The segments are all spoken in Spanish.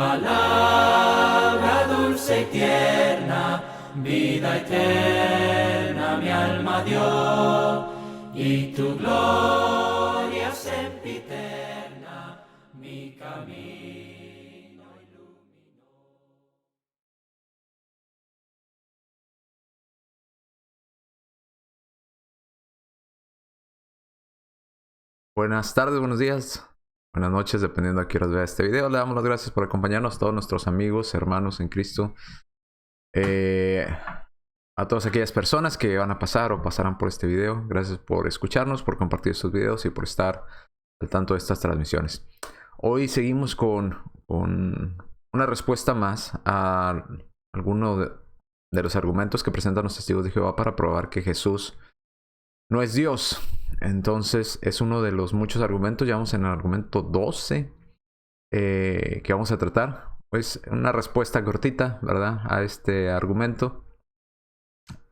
palabra dulce y tierna, vida eterna mi alma dio, y tu gloria sempiterna mi camino iluminó. Buenas tardes, buenos días, buenas noches, dependiendo a qué horas vea este video. Le damos las gracias por acompañarnos, todos nuestros amigos, hermanos en Cristo. A todas aquellas personas que van a pasar o pasarán por este video, gracias por escucharnos, por compartir estos videos y por estar al tanto de estas transmisiones. Hoy seguimos con una respuesta más a alguno de los argumentos que presentan los testigos de Jehová para probar que Jesús no es Dios. Entonces es uno de los muchos argumentos. Ya vamos en el argumento 12 que vamos a tratar. Pues una respuesta cortita, ¿verdad? A este argumento.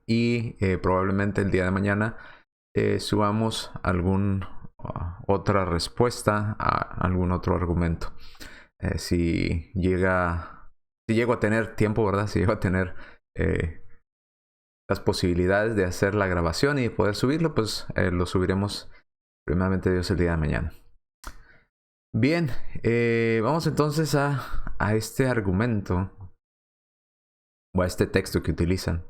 Y probablemente el día de mañana subamos otra respuesta a algún otro argumento. Si llego a tener tiempo, ¿verdad? Si llego a tener las posibilidades de hacer la grabación y poder subirlo, pues lo subiremos primeramente Dios el día de mañana. Bien, vamos entonces a este argumento o a este texto que utilizan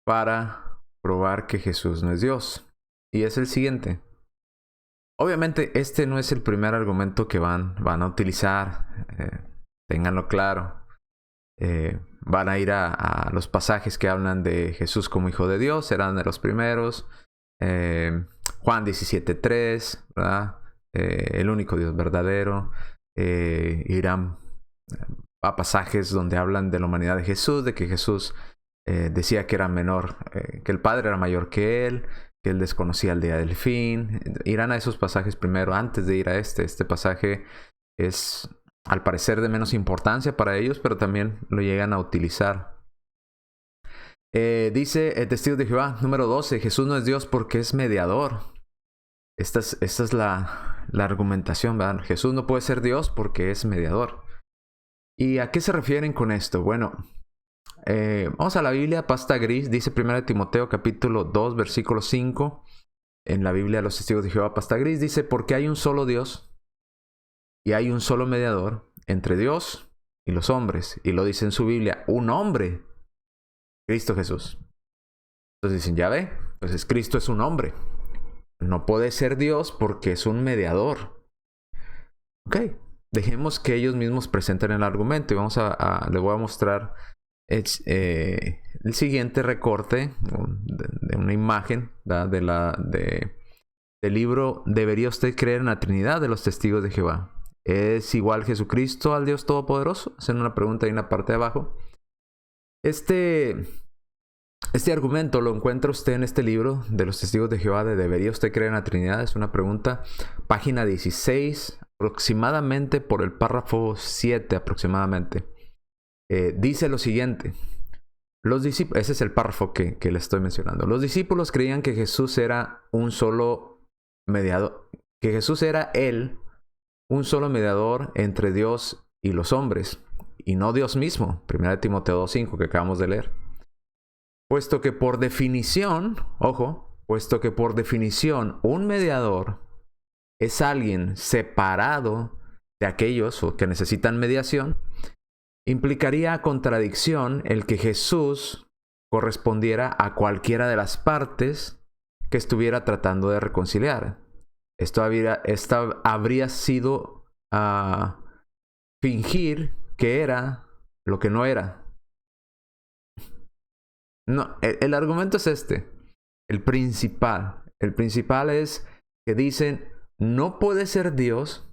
para probar que Jesús no es Dios. Y es el siguiente. Obviamente este no es el primer argumento que van a utilizar, ténganlo claro. Van a ir a los pasajes que hablan de Jesús como Hijo de Dios, serán de los primeros. Juan 17:3, ¿verdad? El único Dios verdadero. Irán a pasajes donde hablan de la humanidad de Jesús, de que Jesús decía que era menor, que el Padre era mayor que él desconocía el día del fin. Irán a esos pasajes primero antes de ir a este pasaje. Es al parecer de menos importancia para ellos, pero también lo llegan a utilizar. Dice el testigo de Jehová, número 12, Jesús no es Dios porque es mediador. Esta es la argumentación, ¿verdad? Jesús no puede ser Dios porque es mediador. ¿Y a qué se refieren con esto? Bueno, vamos a la Biblia, pasta gris, dice 1 Timoteo capítulo 2, versículo 5. En la Biblia de los testigos de Jehová, pasta gris, dice, porque hay un solo Dios y hay un solo mediador entre Dios y los hombres. Y lo dice en su Biblia, un hombre, Cristo Jesús. Entonces dicen, ya ve, entonces Cristo es un hombre. No puede ser Dios porque es un mediador. Ok, dejemos que ellos mismos presenten el argumento y les voy a mostrar el siguiente recorte de una imagen, ¿verdad? Del libro ¿Debería usted creer en la Trinidad de los testigos de Jehová? ¿Es igual Jesucristo al Dios Todopoderoso? Hacen una pregunta ahí en la parte de abajo. Este argumento lo encuentra usted en este libro de los testigos de Jehová de ¿Debería usted creer en la Trinidad? Es una pregunta, página 16, aproximadamente por el párrafo 7 aproximadamente. Dice lo siguiente. Los discípulos, ese es el párrafo que le estoy mencionando. Los discípulos creían que Jesús era un solo mediador, que Jesús era él, un solo mediador entre Dios y los hombres, y no Dios mismo. 1 Timoteo 2:5 que acabamos de leer. Puesto que por definición, un mediador es alguien separado de aquellos que necesitan mediación, implicaría contradicción el que Jesús correspondiera a cualquiera de las partes que estuviera tratando de reconciliar. Esto habría sido fingir que era lo que no era. No, el argumento es este. El principal. El principal es que dicen, no puede ser Dios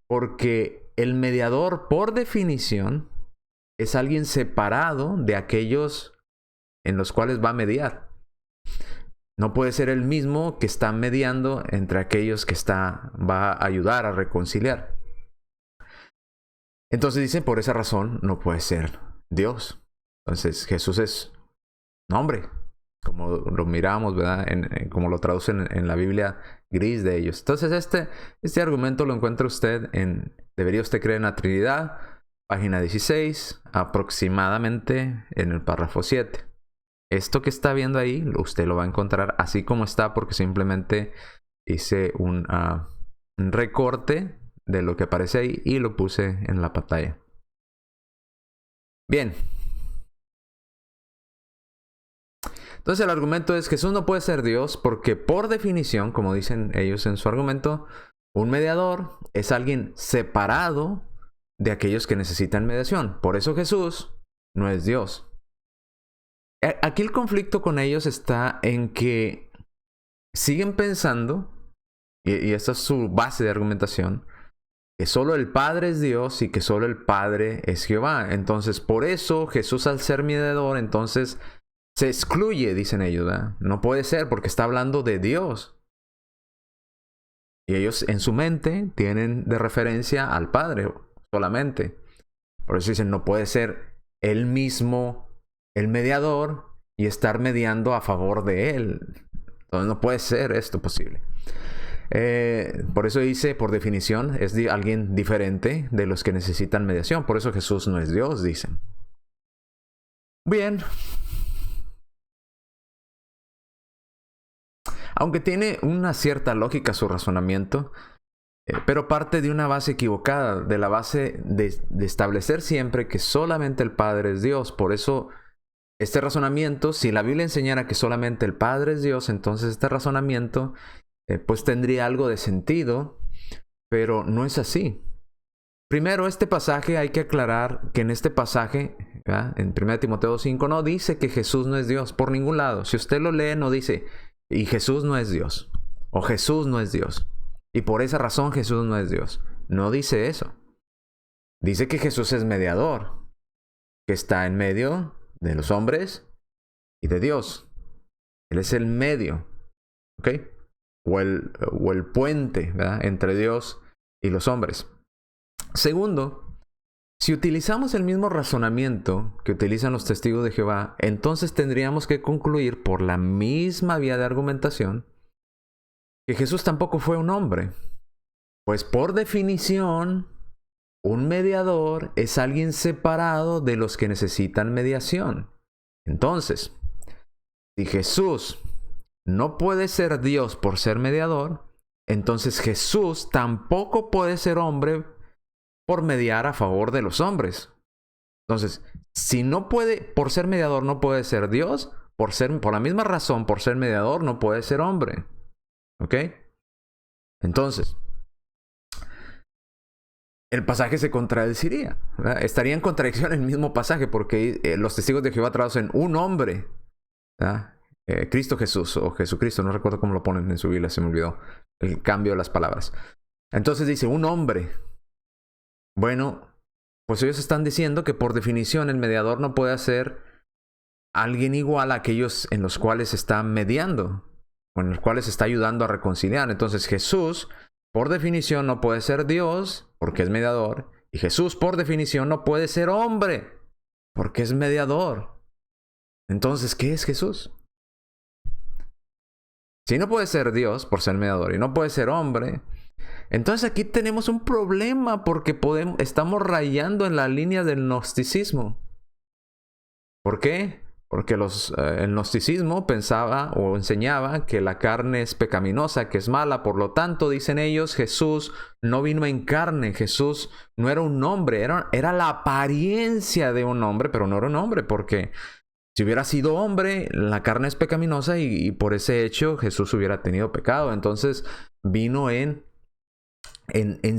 porque el mediador, por definición, es alguien separado de aquellos en los cuales va a mediar. No puede ser el mismo que está mediando entre aquellos que va a ayudar a reconciliar. Entonces dicen, por esa razón no puede ser Dios. Entonces Jesús es un hombre, como lo miramos, ¿verdad? Como lo traducen en la Biblia gris de ellos. Entonces este argumento lo encuentra usted en ¿Debería usted creer en la Trinidad? página 16, aproximadamente en el párrafo 7. Esto que está viendo ahí, usted lo va a encontrar así como está, porque simplemente hice un recorte de lo que aparece ahí y lo puse en la pantalla. Bien. Entonces el argumento es que Jesús no puede ser Dios porque por definición, como dicen ellos en su argumento, un mediador es alguien separado de aquellos que necesitan mediación. Por eso Jesús no es Dios. Aquí el conflicto con ellos está en que siguen pensando, y esta es su base de argumentación, que solo el Padre es Dios y que solo el Padre es Jehová. Entonces, por eso Jesús, al ser mediador, entonces se excluye, dicen ellos, ¿verdad? No puede ser porque está hablando de Dios. Y ellos en su mente tienen de referencia al Padre solamente. Por eso dicen, no puede ser él mismo el mediador y estar mediando a favor de él. Entonces no puede ser esto posible. Por eso dice, por definición, es alguien diferente de los que necesitan mediación. Por eso Jesús no es Dios, dicen. Bien. Aunque tiene una cierta lógica su razonamiento, pero parte de una base equivocada, de la base de establecer siempre que solamente el Padre es Dios. Por eso este razonamiento, si la Biblia enseñara que solamente el Padre es Dios, entonces este razonamiento pues tendría algo de sentido, pero no es así. Primero, este pasaje hay que aclarar que en este pasaje, ¿verdad?, en 1 Timoteo 5, no dice que Jesús no es Dios por ningún lado. Si usted lo lee, no dice, y Jesús no es Dios, o Jesús no es Dios, y por esa razón Jesús no es Dios. No dice eso. Dice que Jesús es mediador, que está en medio de los hombres y de Dios. Él es el medio, ¿ok? O el puente, ¿verdad?, entre Dios y los hombres. Segundo, si utilizamos el mismo razonamiento que utilizan los testigos de Jehová, entonces tendríamos que concluir por la misma vía de argumentación que Jesús tampoco fue un hombre. Pues por definición, un mediador es alguien separado de los que necesitan mediación. Entonces, si Jesús no puede ser Dios por ser mediador, entonces Jesús tampoco puede ser hombre por mediar a favor de los hombres. Entonces, si no puede, por ser mediador no puede ser Dios, por la misma razón, por ser mediador no puede ser hombre. ¿Ok? Entonces, el pasaje se contradeciría, ¿verdad? Estaría en contradicción el mismo pasaje porque los testigos de Jehová traducen un hombre, Cristo Jesús o Jesucristo, no recuerdo cómo lo ponen en su Biblia, se me olvidó el cambio de las palabras. Entonces dice un hombre. Bueno, pues ellos están diciendo que por definición el mediador no puede ser alguien igual a aquellos en los cuales está mediando, o en los cuales está ayudando a reconciliar. Entonces Jesús, por definición, no puede ser Dios, porque es mediador. Y Jesús, por definición, no puede ser hombre, porque es mediador. Entonces, ¿qué es Jesús? Si no puede ser Dios, por ser mediador, y no puede ser hombre, entonces aquí tenemos un problema porque estamos rayando en la línea del gnosticismo. ¿Por qué? Porque el gnosticismo pensaba o enseñaba que la carne es pecaminosa, que es mala. Por lo tanto, dicen ellos, Jesús no vino en carne. Jesús no era un hombre. Era la apariencia de un hombre, pero no era un hombre. Porque si hubiera sido hombre, la carne es pecaminosa y por ese hecho Jesús hubiera tenido pecado. Entonces vino en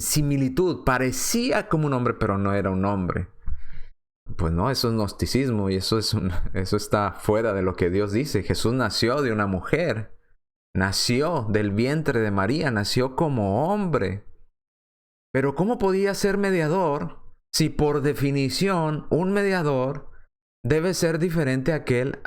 similitud. Parecía como un hombre, pero no era un hombre. Pues no, eso es gnosticismo y eso está fuera de lo que Dios dice. Jesús nació de una mujer, nació del vientre de María, nació como hombre. Pero ¿cómo podía ser mediador si por definición un mediador debe ser diferente a aquel,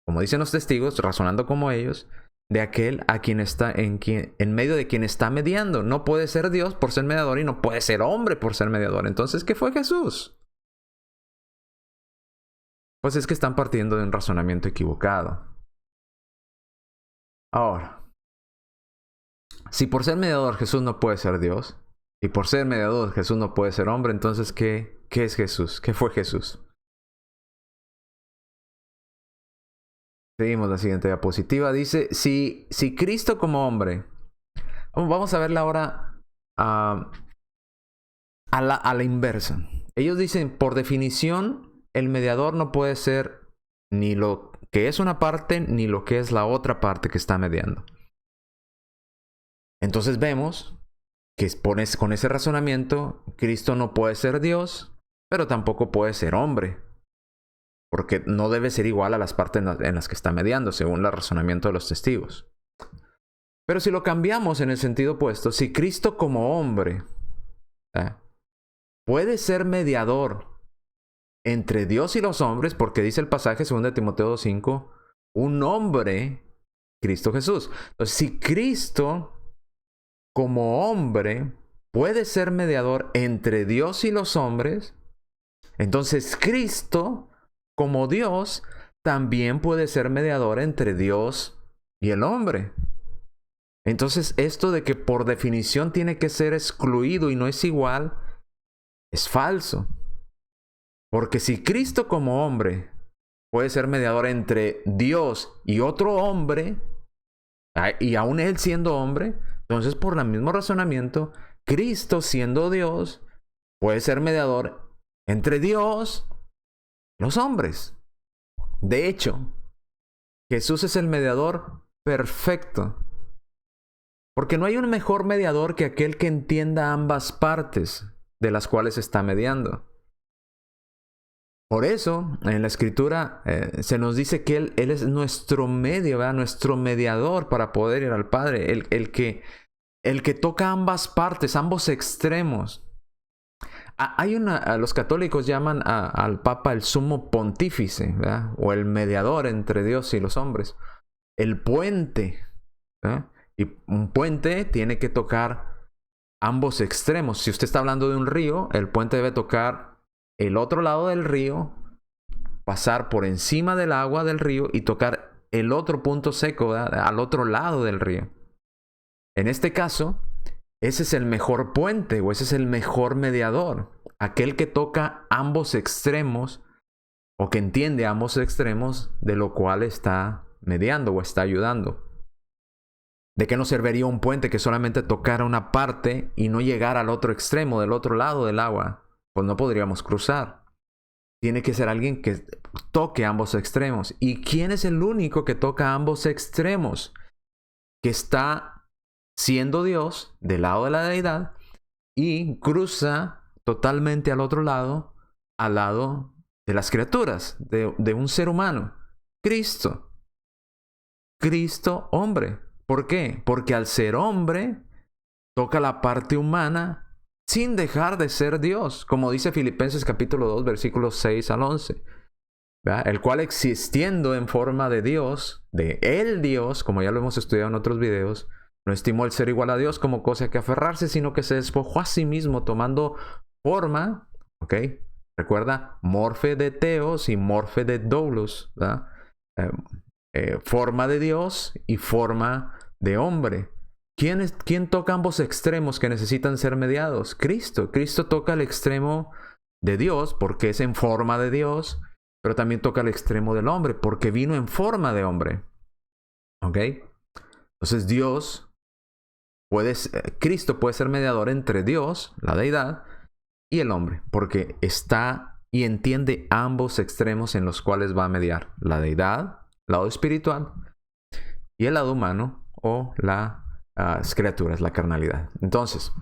como dicen los testigos, razonando como ellos, de aquel a quien está en medio de quien está mediando? No puede ser Dios por ser mediador y no puede ser hombre por ser mediador. Entonces, ¿qué fue Jesús? Pues es que están partiendo de un razonamiento equivocado. Ahora, si por ser mediador Jesús no puede ser Dios, y por ser mediador Jesús no puede ser hombre, entonces ¿qué ¿Qué es Jesús? ¿Qué fue Jesús? Seguimos la siguiente diapositiva. Dice, si Cristo como hombre... Vamos a verla ahora a la inversa. Ellos dicen, por definición, el mediador no puede ser ni lo que es una parte, ni lo que es la otra parte que está mediando. Entonces vemos que con ese razonamiento, Cristo no puede ser Dios, pero tampoco puede ser hombre. Porque no debe ser igual a las partes en las que está mediando, según el razonamiento de los testigos. Pero si lo cambiamos en el sentido opuesto, si Cristo como hombre puede ser mediador entre Dios y los hombres, porque dice el pasaje 2 Timoteo 2:5, un hombre, Cristo Jesús. Entonces, si Cristo como hombre puede ser mediador entre Dios y los hombres, entonces Cristo como Dios también puede ser mediador entre Dios y el hombre. Entonces, esto de que por definición tiene que ser excluido y no es igual, es falso. Porque si Cristo como hombre puede ser mediador entre Dios y otro hombre, y aún él siendo hombre, entonces por el mismo razonamiento, Cristo siendo Dios puede ser mediador entre Dios y los hombres. De hecho, Jesús es el mediador perfecto. Porque no hay un mejor mediador que aquel que entienda ambas partes de las cuales está mediando. Por eso, en la Escritura se nos dice que Él es nuestro medio, ¿verdad? Nuestro mediador para poder ir al Padre. El que toca ambas partes, ambos extremos. Los católicos llaman al Papa el sumo pontífice, ¿verdad? O el mediador entre Dios y los hombres. El puente, ¿verdad? Y un puente tiene que tocar ambos extremos. Si usted está hablando de un río, el puente debe tocar el otro lado del río, pasar por encima del agua del río y tocar el otro punto seco, ¿verdad? Al otro lado del río. En este caso, ese es el mejor puente o ese es el mejor mediador. Aquel que toca ambos extremos o que entiende ambos extremos de lo cual está mediando o está ayudando. ¿De qué nos serviría un puente que solamente tocara una parte y no llegara al otro extremo, del otro lado del agua? Pues no podríamos cruzar. Tiene que ser alguien que toque ambos extremos. ¿Y quién es el único que toca ambos extremos? Que está siendo Dios del lado de la deidad y cruza totalmente al otro lado, al lado de las criaturas, de un ser humano. Cristo. Cristo hombre. ¿Por qué? Porque al ser hombre, toca la parte humana sin dejar de ser Dios. Como dice Filipenses capítulo 2, versículos 6 al 11. ¿Verdad? El cual existiendo en forma de Dios, de el Dios, como ya lo hemos estudiado en otros videos, no estimó el ser igual a Dios como cosa que aferrarse, sino que se despojó a sí mismo tomando forma, ¿ok? Recuerda, morfe de Theos y morfe de Doulos, ¿verdad? Forma de Dios y forma de hombre. ¿Quién toca ambos extremos que necesitan ser mediados? Cristo. Cristo toca el extremo de Dios porque es en forma de Dios, pero también toca el extremo del hombre porque vino en forma de hombre. ¿Ok? Entonces Cristo puede ser mediador entre Dios, la deidad, y el hombre, porque está y entiende ambos extremos en los cuales va a mediar. La deidad, lado espiritual, y el lado humano o las criaturas, la carnalidad. Entonces,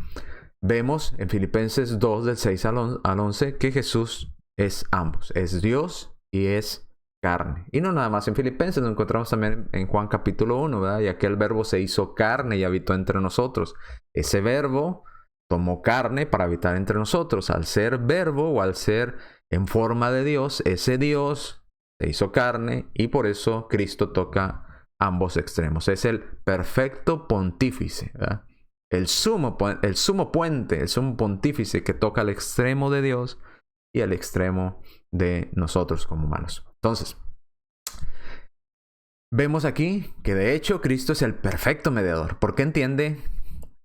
vemos en Filipenses 2 del 6 al 11 que Jesús es ambos, es Dios y es carne. Y no nada más en Filipenses, lo encontramos también en Juan capítulo 1, ¿verdad? Y aquel verbo se hizo carne y habitó entre nosotros. Ese verbo tomó carne para habitar entre nosotros. Al ser verbo o al ser en forma de Dios, ese Dios se hizo carne y por eso Cristo toca ambos extremos. Es el perfecto pontífice, ¿verdad? El sumo puente, el sumo pontífice que toca el extremo de Dios y el extremo de nosotros como humanos. Entonces, vemos aquí que de hecho Cristo es el perfecto mediador, porque entiende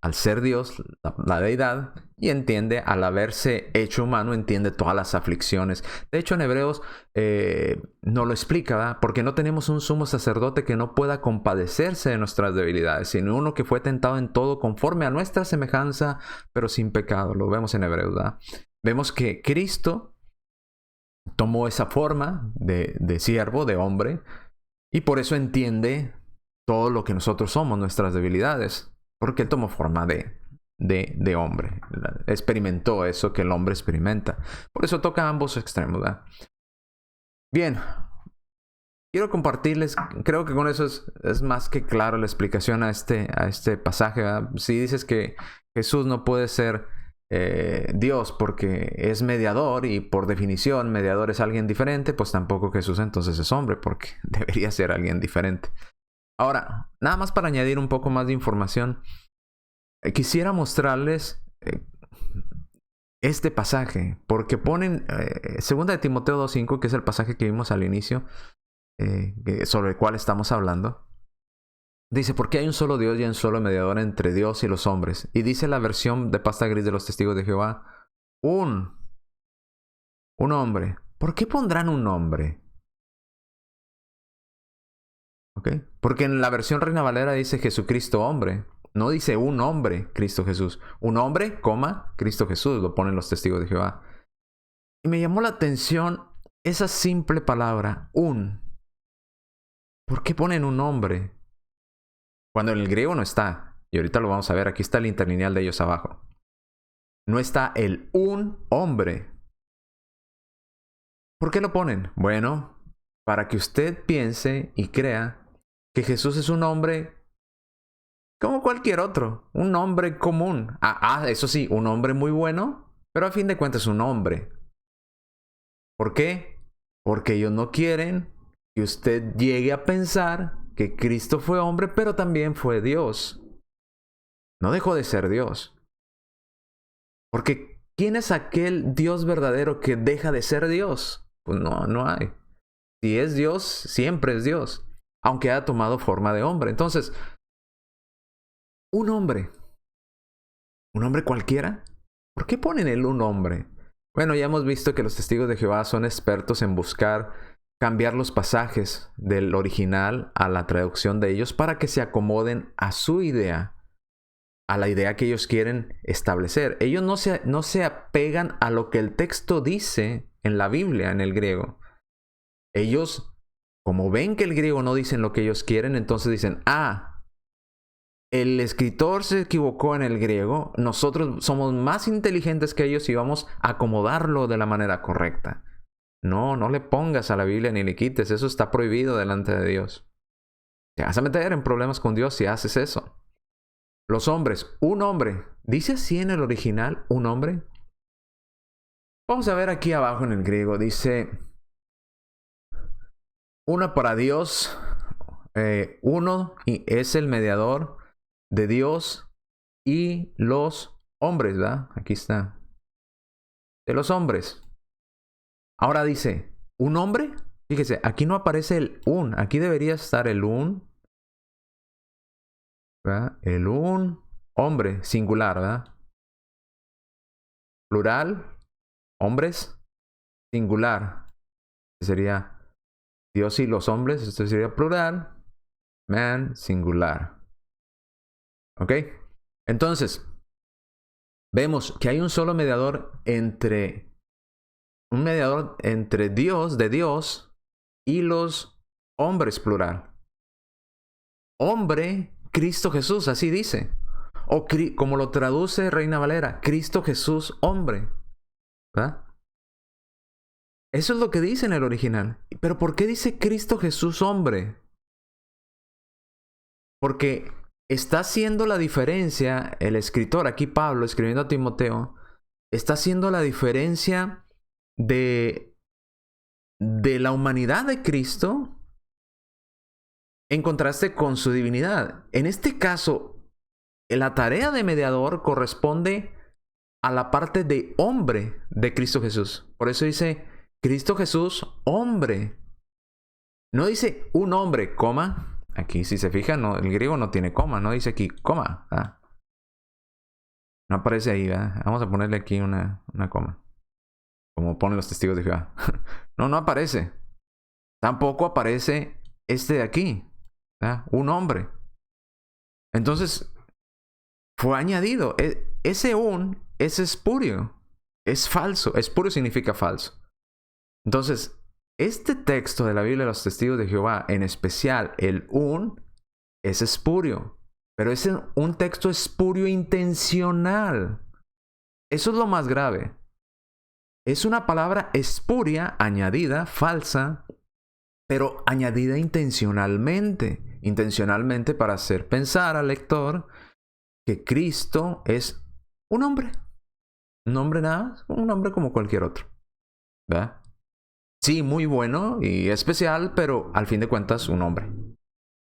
al ser Dios, la deidad, y entiende, al haberse hecho humano, entiende todas las aflicciones. De hecho, en Hebreos no lo explica, ¿verdad? Porque no tenemos un sumo sacerdote que no pueda compadecerse de nuestras debilidades, sino uno que fue tentado en todo conforme a nuestra semejanza, pero sin pecado. Lo vemos en Hebreos, ¿verdad? Vemos que Cristo tomó esa forma de siervo, de hombre, y por eso entiende todo lo que nosotros somos, nuestras debilidades, porque Él tomó forma de hombre. Experimentó eso que el hombre experimenta. Por eso toca ambos extremos, ¿verdad? Bien, quiero compartirles, creo que con eso es más que claro la explicación a este pasaje, ¿verdad? Si dices que Jesús no puede ser Dios porque es mediador, y por definición mediador es alguien diferente, pues tampoco Jesús entonces es hombre, porque debería ser alguien diferente. Ahora, nada más para añadir un poco más de información, quisiera mostrarles este pasaje, porque ponen 2 de Timoteo 2:5, que es el pasaje que vimos al inicio, sobre el cual estamos hablando. Dice, porque hay un solo Dios y un solo mediador entre Dios y los hombres. Y dice la versión de pasta gris de los testigos de Jehová, un hombre. ¿Por qué pondrán un hombre? ¿Ok? Porque en la versión Reina Valera dice Jesucristo hombre. No dice un hombre, Cristo Jesús. Un hombre, coma, Cristo Jesús, lo ponen los testigos de Jehová. Y me llamó la atención esa simple palabra, un. ¿Por qué ponen un hombre? Cuando en el griego no está. Y ahorita lo vamos a ver, aquí está el interlineal de ellos abajo. No está el un hombre. ¿Por qué lo ponen? Bueno, para que usted piense y crea que Jesús es un hombre como cualquier otro, un hombre común. Eso sí, un hombre muy bueno, pero a fin de cuentas es un hombre. ¿Por qué? Porque ellos no quieren que usted llegue a pensar que Cristo fue hombre, pero también fue Dios. No dejó de ser Dios. Porque ¿quién es aquel Dios verdadero que deja de ser Dios? Pues no hay. Si es Dios, siempre es Dios, aunque haya tomado forma de hombre. Entonces, un hombre cualquiera, ¿por qué ponen el un hombre? Bueno, ya hemos visto que los testigos de Jehová son expertos en buscar cambiar los pasajes del original a la traducción de ellos para que se acomoden a su idea, a la idea que ellos quieren establecer. Ellos no se apegan a lo que el texto dice en la Biblia, en el griego. Ellos, como ven que el griego no dice lo que ellos quieren, entonces dicen, el escritor se equivocó en el griego, nosotros somos más inteligentes que ellos y vamos a acomodarlo de la manera correcta. No le pongas a la Biblia ni le quites, eso está prohibido delante de Dios. Te vas a meter en problemas con Dios si haces eso. Los hombres, un hombre. ¿Dice así en el original, un hombre? Vamos a ver aquí abajo en el griego, dice, uno para Dios, uno y es el mediador de Dios y los hombres, ¿verdad? Aquí está. De los hombres. Ahora dice, ¿un hombre? Fíjese, aquí no aparece el un. Aquí debería estar el un. ¿Verdad? El un hombre, singular, ¿verdad? Plural, hombres, singular. Sería Dios y los hombres. Esto sería plural. Man, singular. ¿Ok? Entonces, vemos que hay un solo mediador entre Dios, de Dios, y los hombres, plural. Hombre, Cristo Jesús, así dice. O como lo traduce Reina Valera, Cristo Jesús, hombre. ¿Verdad? Eso es lo que dice en el original. Pero ¿por qué dice Cristo Jesús, hombre? Porque está haciendo la diferencia, el escritor, aquí Pablo, escribiendo a Timoteo, está haciendo la diferencia de la humanidad de Cristo en contraste con su divinidad. En este caso, la tarea de mediador corresponde a la parte de hombre de Cristo Jesús. Por eso dice Cristo Jesús, hombre. No dice un hombre, coma. Aquí, si se fijan, el griego no tiene coma, no dice aquí coma. No aparece ahí, ¿verdad? Vamos a ponerle aquí una coma. Como ponen los testigos de Jehová. No aparece. Tampoco aparece este de aquí, ¿verdad? Un hombre. Entonces, fue añadido. Ese es espurio. Es falso. Espurio significa falso. Entonces, este texto de la Biblia de los testigos de Jehová, en especial el es espurio. Pero es un texto espurio intencional. Eso es lo más grave. Es una palabra espuria, añadida, falsa, pero añadida intencionalmente. Intencionalmente para hacer pensar al lector que Cristo es un hombre. Un hombre nada más, un hombre como cualquier otro. ¿Verdad? Sí, muy bueno y especial, pero al fin de cuentas un hombre.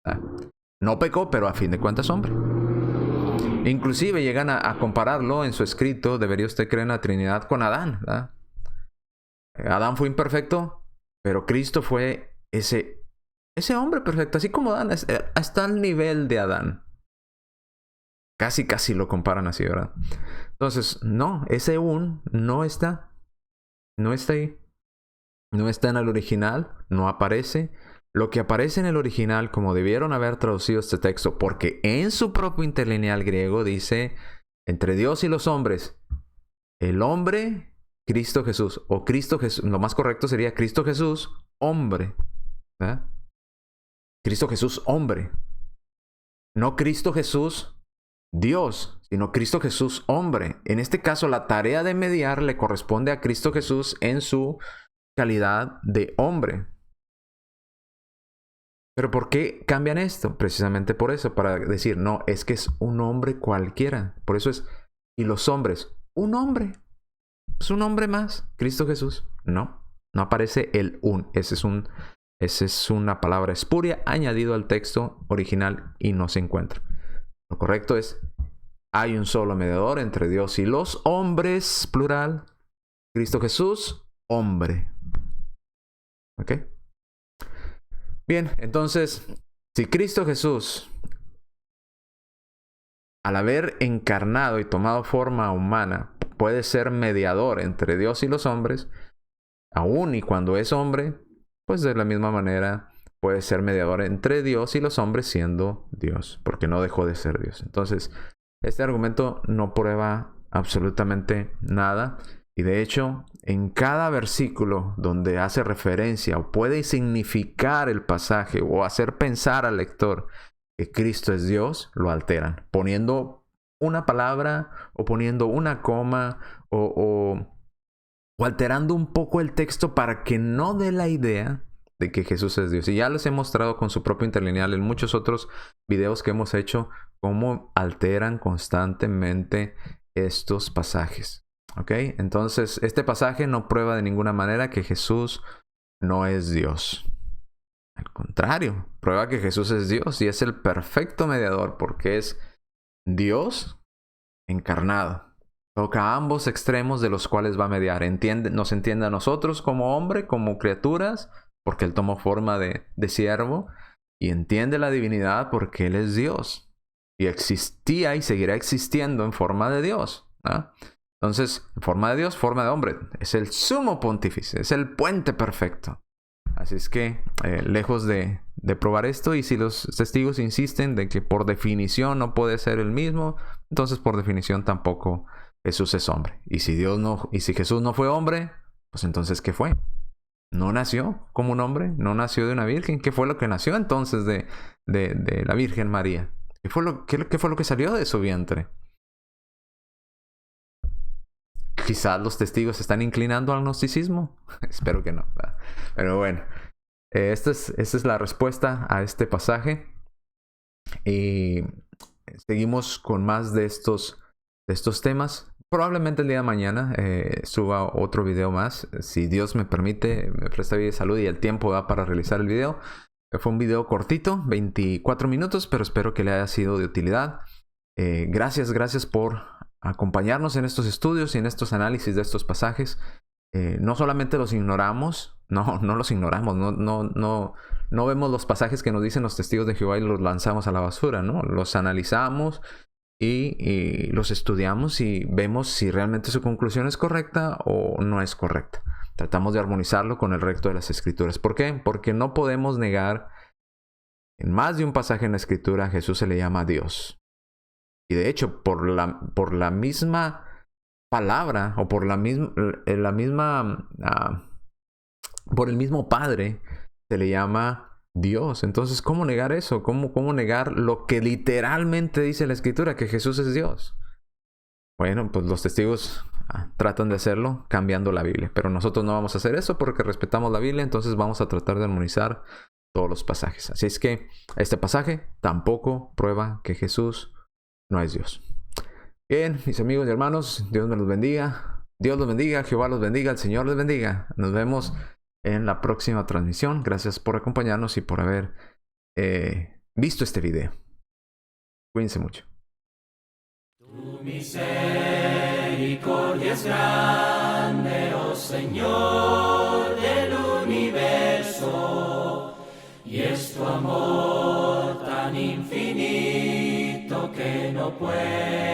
¿Verdad? No pecó, pero a fin de cuentas hombre. Inclusive llegan a compararlo en su escrito, debería usted creer en la Trinidad, con Adán. ¿Verdad? Adán fue imperfecto, pero Cristo fue ese hombre perfecto, así como Adán, hasta el nivel de Adán. Casi lo comparan así, ¿verdad? Entonces, no, ese no está. No está ahí. No está en el original, no aparece. Lo que aparece en el original, como debieron haber traducido este texto, porque en su propio interlineal griego dice, entre Dios y los hombres, el hombre, Cristo Jesús, o Cristo Jesús, lo más correcto sería Cristo Jesús, hombre. ¿Verdad? Cristo Jesús, hombre. No Cristo Jesús, Dios, sino Cristo Jesús, hombre. En este caso, la tarea de mediar le corresponde a Cristo Jesús en su calidad de hombre. ¿Pero por qué cambian esto? Precisamente por eso, para decir, no, es que es un hombre cualquiera. Por eso es, y los hombres, un hombre. Es un hombre más, Cristo Jesús. No aparece el Esa es una palabra espuria añadido al texto original y no se encuentra. Lo correcto es, hay un solo mediador entre Dios y los hombres, plural. Cristo Jesús, hombre. ¿Ok? Bien, entonces, si Cristo Jesús, al haber encarnado y tomado forma humana, puede ser mediador entre Dios y los hombres, aun y cuando es hombre, pues de la misma manera puede ser mediador entre Dios y los hombres siendo Dios, porque no dejó de ser Dios. Entonces, este argumento no prueba absolutamente nada. Y de hecho, en cada versículo donde hace referencia o puede significar el pasaje o hacer pensar al lector que Cristo es Dios, lo alteran, poniendo una palabra o poniendo una coma o alterando un poco el texto para que no dé la idea de que Jesús es Dios. Y ya les he mostrado con su propio interlineal en muchos otros videos que hemos hecho cómo alteran constantemente estos pasajes. ¿Ok? Entonces, este pasaje no prueba de ninguna manera que Jesús no es Dios. Al contrario, prueba que Jesús es Dios y es el perfecto mediador porque es Dios encarnado. Toca a ambos extremos de los cuales va a mediar. Nos entiende a nosotros como hombre, como criaturas, porque Él tomó forma de siervo. Y entiende la divinidad porque Él es Dios. Y existía y seguirá existiendo en forma de Dios. ¿No? Entonces, en forma de Dios, forma de hombre. Es el sumo pontífice, es el puente perfecto. Así es que, lejos de probar esto, y si los testigos insisten de que por definición no puede ser el mismo, entonces por definición tampoco Jesús es hombre. Y si Jesús no fue hombre, pues entonces ¿qué fue? ¿No nació como un hombre? ¿No nació de una virgen? ¿Qué fue lo que nació entonces de la Virgen María? ¿Qué fue lo que salió de su vientre? Quizás los testigos se están inclinando al gnosticismo. Espero que no. Pero bueno, esta es la respuesta a este pasaje. Y seguimos con más de estos temas. Probablemente el día de mañana suba otro video más. Si Dios me permite, me presta vida y salud y el tiempo da para realizar el video. Fue un video cortito, 24 minutos, pero espero que le haya sido de utilidad. Gracias por acompañarnos en estos estudios y en estos análisis de estos pasajes. No solamente los ignoramos, no los ignoramos, no vemos los pasajes que nos dicen los testigos de Jehová y los lanzamos a la basura, ¿no? Los analizamos, y los estudiamos y vemos si realmente su conclusión es correcta o no es correcta. Tratamos de armonizarlo con el resto de las Escrituras. ¿Por qué? Porque no podemos negar, en más de un pasaje en la Escritura, a Jesús se le llama Dios. Y de hecho, por la misma palabra o por por el mismo Padre, se le llama Dios. Entonces, ¿cómo negar eso? ¿Cómo negar lo que literalmente dice la Escritura, que Jesús es Dios? Bueno, pues los testigos tratan de hacerlo cambiando la Biblia, pero nosotros no vamos a hacer eso porque respetamos la Biblia, entonces vamos a tratar de armonizar todos los pasajes. Así es que este pasaje tampoco prueba que Jesús no es Dios. Bien, mis amigos y hermanos, Dios me los bendiga. Dios los bendiga, Jehová los bendiga, el Señor les bendiga. Nos vemos en la próxima transmisión. Gracias por acompañarnos y por haber visto este video. Cuídense mucho. Tu misericordia es grande, oh Señor del universo, y es tu amor tan infinito que no puede